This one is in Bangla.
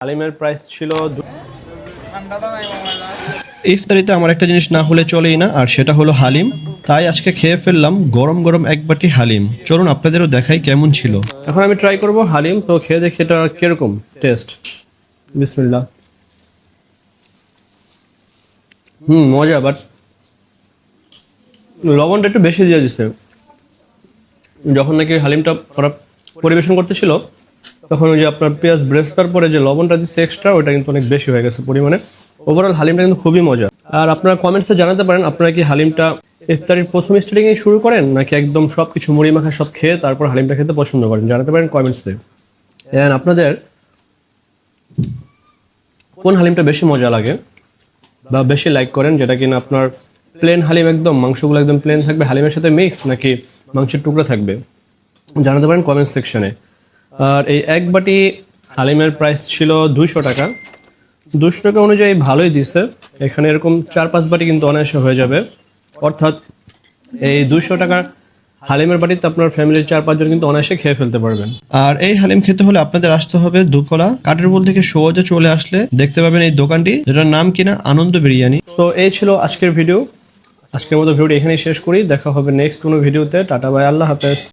হালিমের প্রাইস ছিল ইফতারিতে আমার একটা জিনিস না হলে চলেই না, আর সেটা হলো হালিম। তাই আজকে খেয়ে ফেললাম গরম গরম এক বাটি হালিম। চলুন আপনাদেরও দেখাই কেমন ছিল। এখন আমি ট্রাই করব হালিম, তো খেয়ে দেখি এটা কিরকম টেস্ট। বিসমিল্লাহ। মজা, বাট লবণটা একটু বেশি দিয়ে দিচ্ছে। যখন নাকি হালিমটা ওরা পরিবেশন করতেছিল তখন ওই যে আপনার পেঁয়াজ ব্রেস্তার পরে যে লবণটা দিচ্ছে এক্সট্রা, ওটা কিন্তু অনেক বেশি হয়ে গেছে পরিমাণে। ওভারঅল হালিমটা কিন্তু খুবই মজা। আর আপনারা কমেন্টসে জানাতে পারেন আপনারা কি হালিমটা ইফতারির প্রথম স্টার্টিংয়ে শুরু করেন, নাকি একদম সব কিছু মুড়ি মাখা সব খেয়ে তারপর হালিমটা খেতে পছন্দ করেন। জানাতে পারেন কমেন্টসে। অ্যান্ড আপনাদের কোন হালিমটা বেশি মজা লাগে বা বেশি লাইক করেন, যেটা কিনা আপনার প্লেন হালিম, একদম মাংসগুলো একদম প্লেন থাকবে, হালিমের সাথে মিক্স, নাকি মাংসের টুকরা থাকবে, জানাতে পারেন কমেন্ট সেকশনে। আর এই এক বাটি হালিমের প্রাইস ছিল 200 টাকা। 200 টাকা অনুযায়ী ভালোই দিছে। এখানে এরকম 4-5 বাটি কিন্তু অনায়াসে হয়ে যাবে। অর্থাৎ এই 200 টাকার হালিমের বাটিতে আপনার ফ্যামিলির 4-5 জন কিন্তু অনায়াসে খেয়ে ফেলতে পারবেন। আর এই হালিম খেতে হলে আপনাদের আসতে হবে দুপলা কাঠেরপুল থেকে সোজা চলে আসলে দেখতে পাবেন এই দোকানটি, যেটার নাম কিনা আনন্দ বিরিয়ানি। সো এই ছিল আজকের ভিডিও। আজকের মতো ভিডিওটি এখানেই শেষ করি। দেখা হবে নেক্সট কোনো ভিডিওতে। টাটা বাই, আল্লাহ হাফেজ।